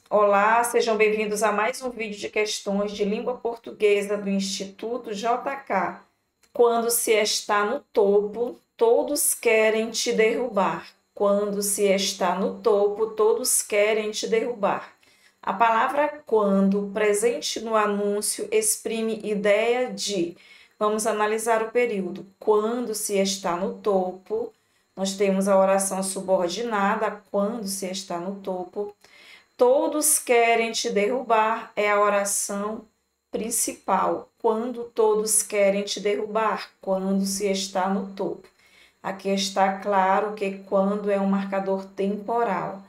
Olá, sejam bem-vindos a mais um vídeo de questões de língua portuguesa do Instituto JK. Quando se está no topo, todos querem te derrubar. Quando se está no topo, todos querem te derrubar. A palavra quando, presente no anúncio, exprime ideia de. Vamos analisar o período. Quando se está no topo, nós temos a oração subordinada, quando se está no topo. Todos querem te derrubar é a oração principal. Quando todos querem te derrubar, quando se está no topo. Aqui está claro que quando é um marcador temporal.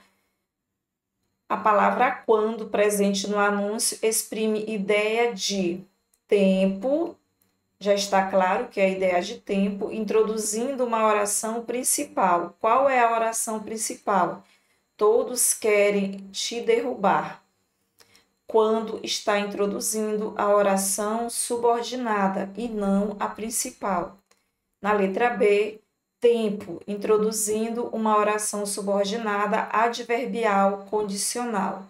A palavra quando, presente no anúncio, exprime ideia de tempo. Já está claro que é a ideia de tempo, introduzindo uma oração principal. Qual é a oração principal? Todos querem te derrubar. Quando está introduzindo a oração subordinada e não a principal. Na letra B, tempo, introduzindo uma oração subordinada adverbial condicional.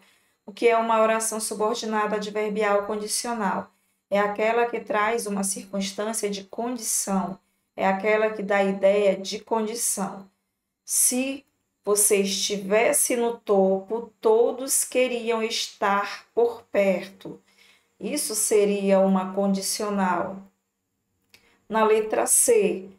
O que é uma oração subordinada adverbial condicional? É aquela que traz uma circunstância de condição, é aquela que dá ideia de condição. Se você estivesse no topo, todos queriam estar por perto. Isso seria uma condicional. Na letra C,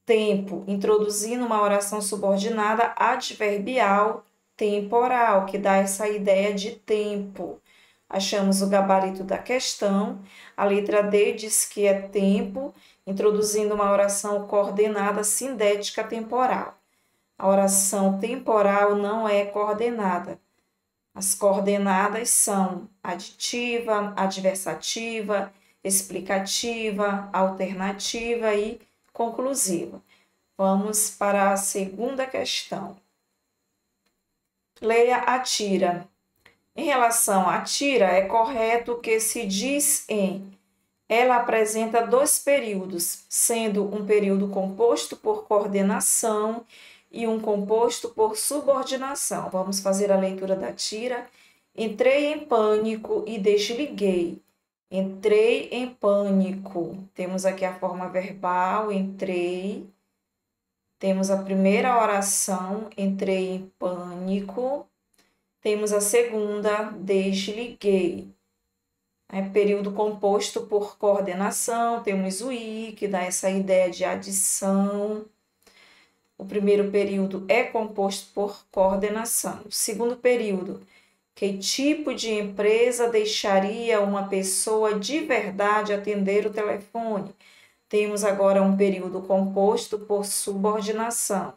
tempo, introduzindo uma oração subordinada adverbial temporal, que dá essa ideia de tempo. Achamos o gabarito da questão. A letra D diz que é tempo, introduzindo uma oração coordenada sindética temporal. A oração temporal não é coordenada. As coordenadas são aditiva, adversativa, explicativa, alternativa e conclusiva. Vamos para a segunda questão. Leia a tira. Em relação à tira, é correto que se diz em. Ela apresenta dois períodos, sendo um período composto por coordenação e um composto por subordinação. Vamos fazer a leitura da tira. Entrei em pânico e desliguei. Entrei em pânico. Temos aqui a forma verbal, entrei. Temos a primeira oração, entrei em pânico. Temos a segunda, desliguei. É período composto por coordenação, temos o I, que dá essa ideia de adição. O primeiro período é composto por coordenação. O segundo período, que tipo de empresa deixaria uma pessoa de verdade atender o telefone? Temos agora um período composto por subordinação.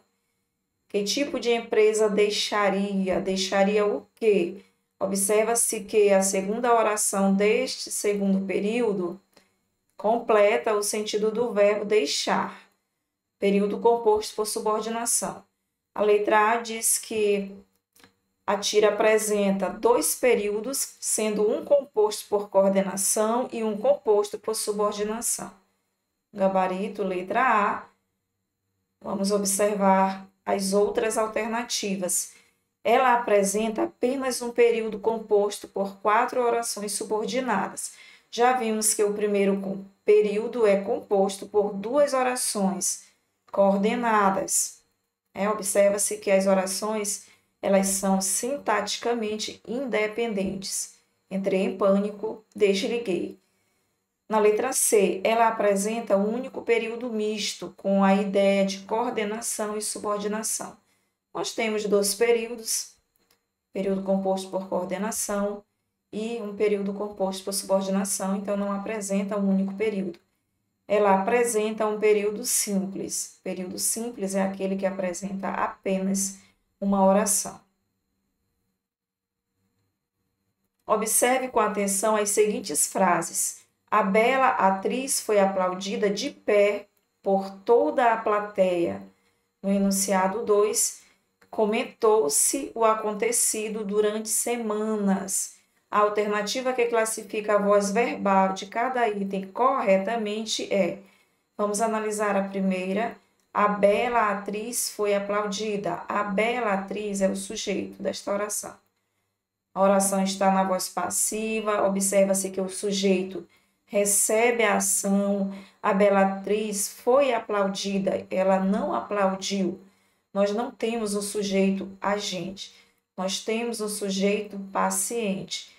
Que tipo de empresa deixaria? Deixaria o quê? Observa-se que a segunda oração deste segundo período completa o sentido do verbo deixar, período composto por subordinação. A letra A diz que a tira apresenta dois períodos, sendo um composto por coordenação e um composto por subordinação. Gabarito, letra A. Vamos observar as outras alternativas. Ela apresenta apenas um período composto por 4 orações subordinadas. Já vimos que o primeiro período é composto por 2 orações coordenadas. Observa-se que as orações elas são sintaticamente independentes. Entrei em pânico, desliguei. Na letra C, ela apresenta um único período misto, com a ideia de coordenação e subordinação. Nós temos 2 períodos, período composto por coordenação e um período composto por subordinação, então não apresenta um único período. Ela apresenta um período simples. Período simples é aquele que apresenta apenas uma oração. Observe com atenção as seguintes frases. A bela atriz foi aplaudida de pé por toda a plateia. No enunciado 2, comentou-se o acontecido durante semanas. A alternativa que classifica a voz verbal de cada item corretamente é: vamos analisar a primeira. A bela atriz foi aplaudida. A bela atriz é o sujeito desta oração. A oração está na voz passiva, observa-se que o sujeito recebe a ação, a Bellatrix foi aplaudida, ela não aplaudiu. Nós não temos o sujeito agente, nós temos o sujeito paciente.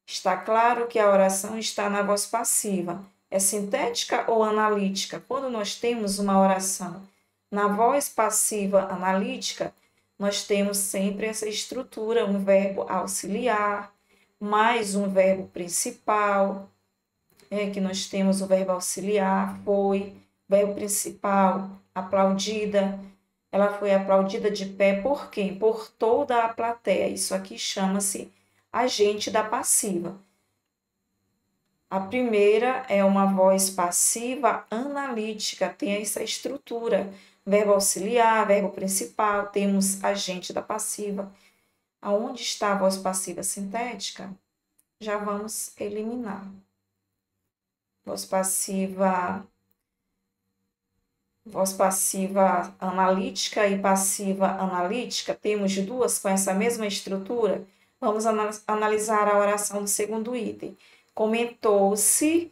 Está claro que a oração está na voz passiva. É sintética ou analítica? Quando nós temos uma oração na voz passiva analítica, nós temos sempre essa estrutura, um verbo auxiliar, mais um verbo principal, que nós temos o verbo auxiliar, foi, verbo principal, aplaudida. Ela foi aplaudida de pé por quem? Por toda a plateia. Isso aqui chama-se agente da passiva. A primeira é uma voz passiva analítica, tem essa estrutura, verbo auxiliar, verbo principal, temos agente da passiva. Aonde está a voz passiva sintética? Já vamos eliminar. Voz passiva analítica e passiva analítica, temos duas com essa mesma estrutura. Vamos analisar a oração do segundo item. Comentou-se,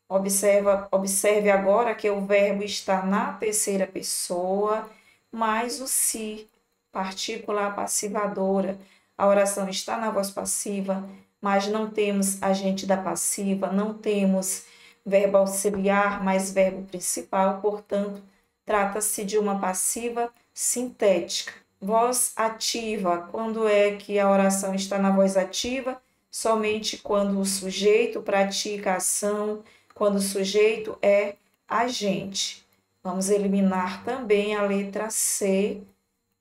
observe agora que o verbo está na terceira pessoa, mais o se, partícula passivadora. A oração está na voz passiva, mas não temos agente da passiva, não temos verbo auxiliar mais verbo principal, portanto, trata-se de uma passiva sintética. Voz ativa, quando é que a oração está na voz ativa? Somente quando o sujeito pratica a ação, quando o sujeito é agente. Vamos eliminar também a letra C,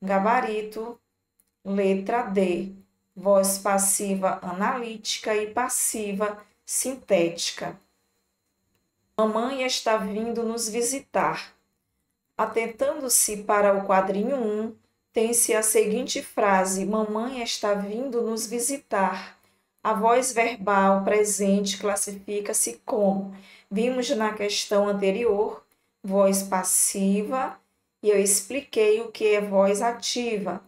gabarito, letra D, voz passiva analítica e passiva sintética. Mamãe está vindo nos visitar. Atentando-se para o quadrinho 1, tem-se a seguinte frase: mamãe está vindo nos visitar. A voz verbal presente classifica-se como, vimos na questão anterior, voz passiva, e eu expliquei o que é voz ativa.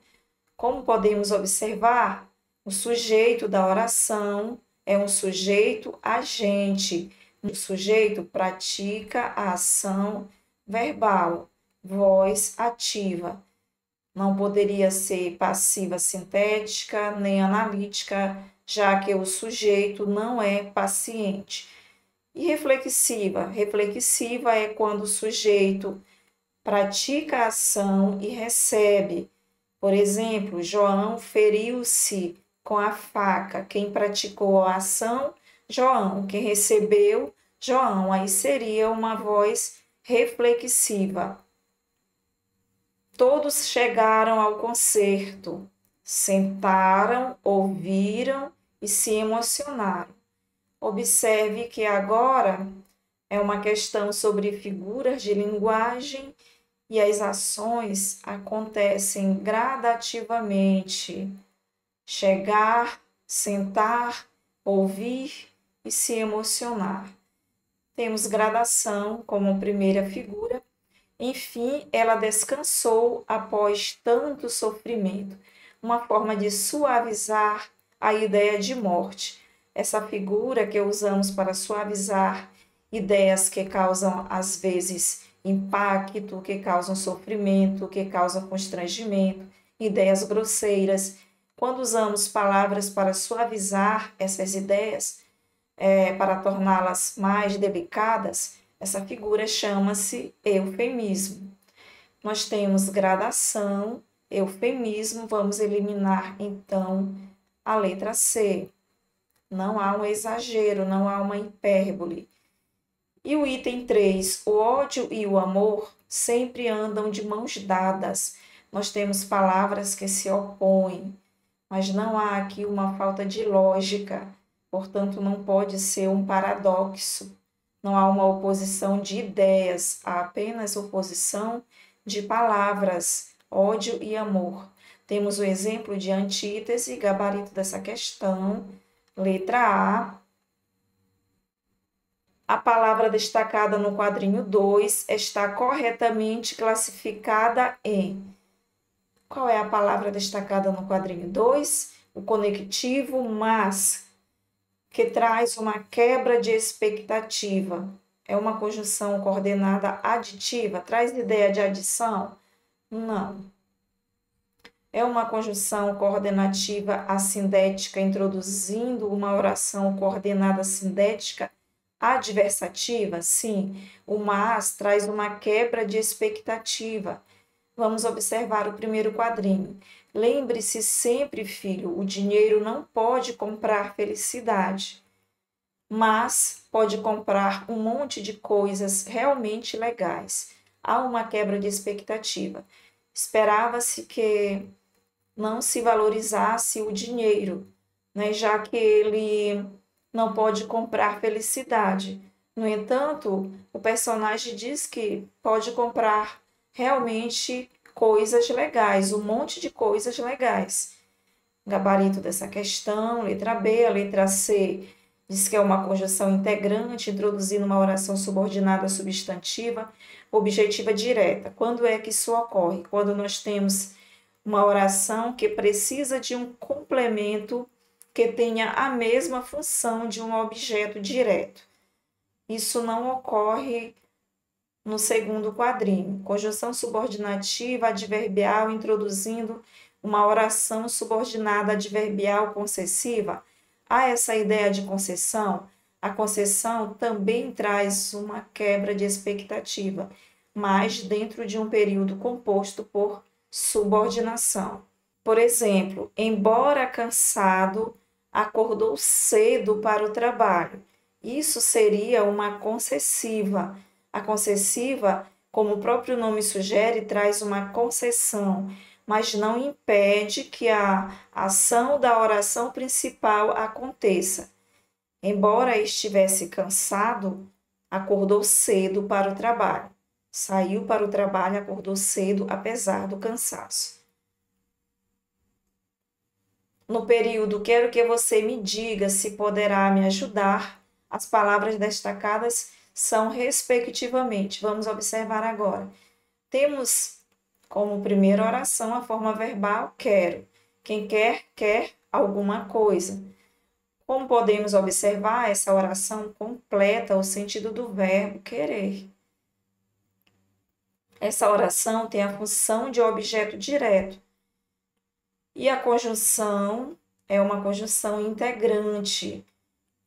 Como podemos observar, o sujeito da oração é um sujeito agente. O sujeito pratica a ação verbal, voz ativa. Não poderia ser passiva sintética nem analítica, já que o sujeito não é paciente. E reflexiva? Reflexiva é quando o sujeito pratica a ação e recebe. Por exemplo, João feriu-se com a faca. Quem praticou a ação? João. Quem recebeu? João. Aí seria uma voz reflexiva. Todos chegaram ao concerto, sentaram, ouviram e se emocionaram. Observe que agora é uma questão sobre figuras de linguagem e as ações acontecem gradativamente. Chegar, sentar, ouvir e se emocionar. Temos gradação como primeira figura. Enfim, ela descansou após tanto sofrimento. Uma forma de suavizar a ideia de morte. Essa figura que usamos para suavizar ideias que causam, às vezes, impacto, que causam sofrimento, que causam constrangimento, ideias grosseiras. Quando usamos palavras para suavizar essas ideias, para torná-las mais delicadas, essa figura chama-se eufemismo. Nós temos gradação, eufemismo, vamos eliminar então a letra C. Não há um exagero, não há uma hipérbole. E o item 3, o ódio e o amor sempre andam de mãos dadas. Nós temos palavras que se opõem, mas não há aqui uma falta de lógica, portanto não pode ser um paradoxo. Não há uma oposição de ideias, há apenas oposição de palavras, ódio e amor. Temos o exemplo de antítese, gabarito dessa questão, letra A. A palavra destacada no quadrinho 2 está corretamente classificada em... Qual é a palavra destacada no quadrinho 2? o conectivo mas, que traz uma quebra de expectativa. É uma conjunção coordenada aditiva? Traz ideia de adição? Não. É uma conjunção coordenativa assindética, introduzindo uma oração coordenada sindética adversativa? Sim. O mas traz uma quebra de expectativa. Vamos observar o primeiro quadrinho. Lembre-se sempre, filho, o dinheiro não pode comprar felicidade, mas pode comprar um monte de coisas realmente legais. Há uma quebra de expectativa. Esperava-se que não se valorizasse o dinheiro, né, já que ele não pode comprar felicidade. No entanto, o personagem diz que pode comprar realmente coisas legais, um monte de coisas legais. Gabarito dessa questão, letra B. A letra C diz que é uma conjunção integrante, introduzindo uma oração subordinada substantiva, objetiva direta. Quando é que isso ocorre? Quando nós temos uma oração que precisa de um complemento que tenha a mesma função de um objeto direto. Isso não ocorre no segundo quadrinho. Conjunção subordinativa adverbial introduzindo uma oração subordinada adverbial concessiva. Há essa ideia de concessão? A concessão também traz uma quebra de expectativa, mas dentro de um período composto por subordinação. Por exemplo, embora cansado, acordou cedo para o trabalho. Isso seria uma concessiva. A concessiva, como o próprio nome sugere, traz uma concessão, mas não impede que a ação da oração principal aconteça. Embora estivesse cansado, acordou cedo para o trabalho. Saiu para o trabalho, acordou cedo, apesar do cansaço. No período, quero que você me diga se poderá me ajudar. As palavras destacadas são respectivamente. Vamos observar agora. Temos como primeira oração a forma verbal quero. Quem quer, quer alguma coisa. Como podemos observar, essa oração completa o sentido do verbo querer. Essa oração tem a função de objeto direto. E a conjunção é uma conjunção integrante.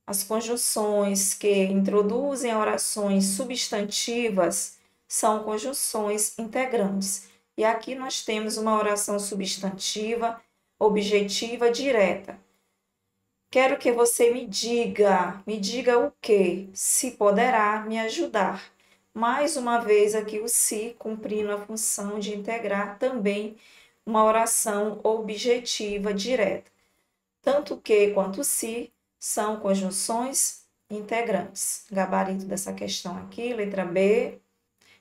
As conjunções que introduzem orações substantivas são conjunções integrantes. E aqui nós temos uma oração substantiva, objetiva, direta. Quero que você me diga o quê? Se poderá me ajudar. Mais uma vez aqui o se cumprindo a função de integrar também uma oração objetiva direta. Tanto que quanto se são conjunções integrantes. Gabarito dessa questão aqui, letra B.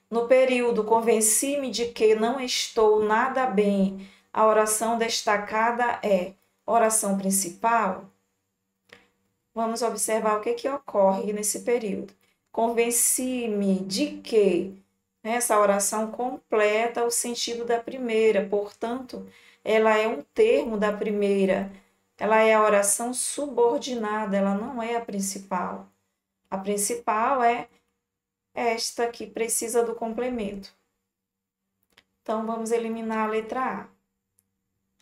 No período convenci-me de que não estou nada bem, a oração destacada é oração principal. Vamos observar o que ocorre nesse período. Convenci-me de que essa oração completa o sentido da primeira, portanto, ela é um termo da primeira. Ela é a oração subordinada, ela não é a principal. A principal é esta que precisa do complemento. Então, vamos eliminar a letra A.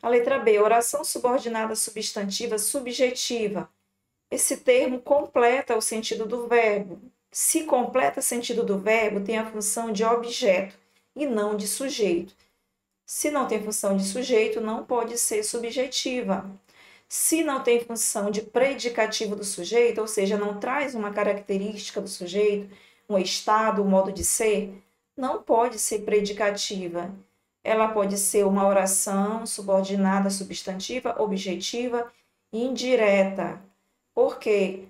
A letra B, oração subordinada substantiva subjetiva. Esse termo completa o sentido do verbo. Se completa o sentido do verbo, tem a função de objeto e não de sujeito. Se não tem função de sujeito, não pode ser subjetiva. Se não tem função de predicativo do sujeito, ou seja, não traz uma característica do sujeito, um estado, um modo de ser, não pode ser predicativa. Ela pode ser uma oração subordinada substantiva, objetiva e indireta. Por quê?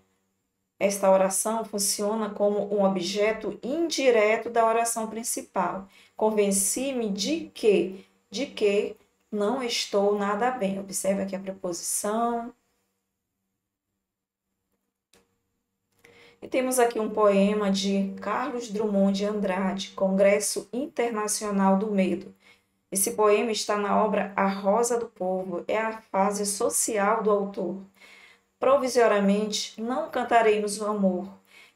Esta oração funciona como um objeto indireto da oração principal. Convenci-me de que não estou nada bem. Observe aqui a preposição. E temos aqui um poema de Carlos Drummond de Andrade, Congresso Internacional do Medo. Esse poema está na obra A Rosa do Povo, é a fase social do autor. Provisoriamente, não cantaremos o amor,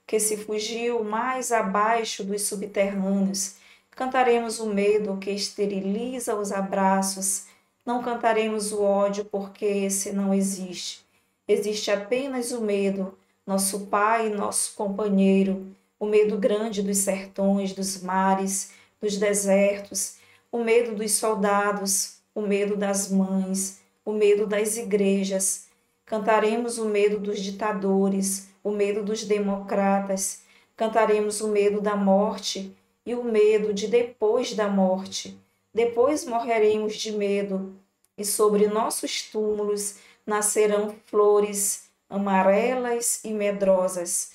que se fugiu mais abaixo dos subterrâneos. Cantaremos o medo que esteriliza os abraços. Não cantaremos o ódio, porque esse não existe. Existe apenas o medo, nosso pai e nosso companheiro, o medo grande dos sertões, dos mares, dos desertos, o medo dos soldados, o medo das mães, o medo das igrejas. Cantaremos o medo dos ditadores, o medo dos democratas. Cantaremos o medo da morte e o medo de depois da morte. Depois morreremos de medo, e sobre nossos túmulos nascerão flores amarelas e medrosas.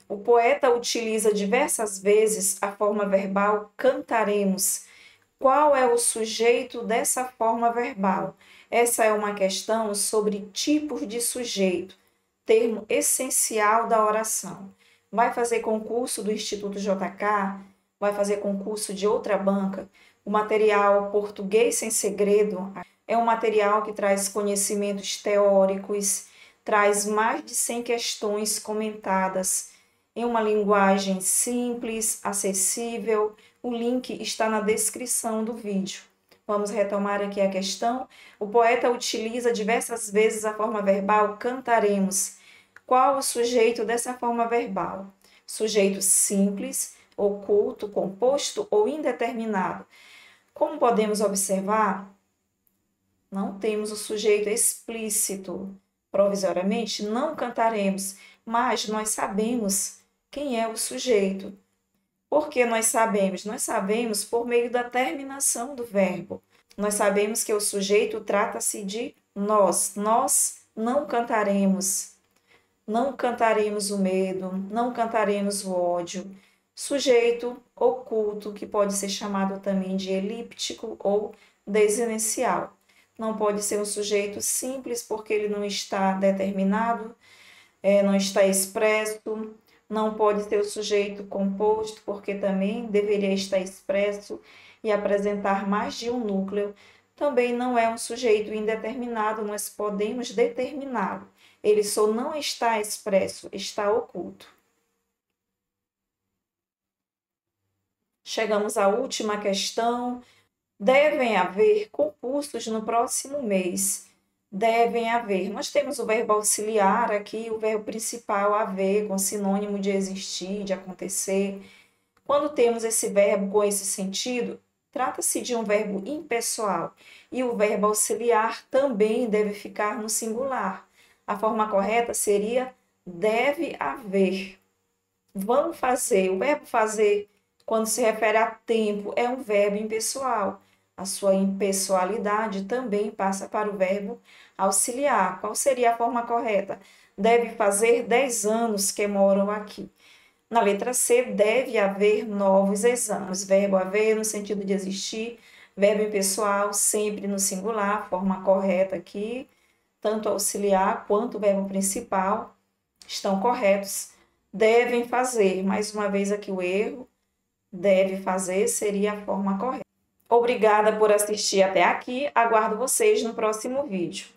O poeta utiliza diversas vezes a forma verbal cantaremos. Qual é o sujeito dessa forma verbal? Essa é uma questão sobre tipos de sujeito, termo essencial da oração. Vai fazer concurso do Instituto JK? Vai fazer concurso de outra banca? O material Português Sem Segredo é um material que traz conhecimentos teóricos, traz mais de 100 questões comentadas em uma linguagem simples, acessível. O link está na descrição do vídeo. Vamos retomar aqui a questão. O poeta utiliza diversas vezes a forma verbal cantaremos. Qual o sujeito dessa forma verbal? Sujeito simples, oculto, composto ou indeterminado? Como podemos observar, não temos o sujeito explícito. Provisoriamente, não cantaremos, mas nós sabemos quem é o sujeito. Por que nós sabemos? Nós sabemos por meio da terminação do verbo. Nós sabemos que o sujeito trata-se de nós. Nós não cantaremos. Não cantaremos o medo, não cantaremos o ódio. Sujeito oculto, que pode ser chamado também de elíptico ou desinicial. Não pode ser um sujeito simples porque ele não está determinado, não está expresso. Não pode ser o sujeito composto porque também deveria estar expresso e apresentar mais de um núcleo. Também não é um sujeito indeterminado, nós podemos determiná-lo. Ele só não está expresso, está oculto. Chegamos à última questão. Devem haver concursos no próximo mês. Devem haver. Nós temos o verbo auxiliar aqui, o verbo principal haver, com sinônimo de existir, de acontecer. Quando temos esse verbo com esse sentido, trata-se de um verbo impessoal. E o verbo auxiliar também deve ficar no singular. A forma correta seria deve haver. Vão fazer. O verbo fazer, quando se refere a tempo, é um verbo impessoal. A sua impessoalidade também passa para o verbo auxiliar. Qual seria a forma correta? Deve fazer 10 anos que moram aqui. Na letra C, deve haver novos exames. Verbo haver no sentido de existir, verbo impessoal sempre no singular, forma correta aqui. Tanto auxiliar quanto o verbo principal estão corretos. Devem fazer, mais uma vez aqui o erro, deve fazer seria a forma correta. Obrigada por assistir até aqui, aguardo vocês no próximo vídeo.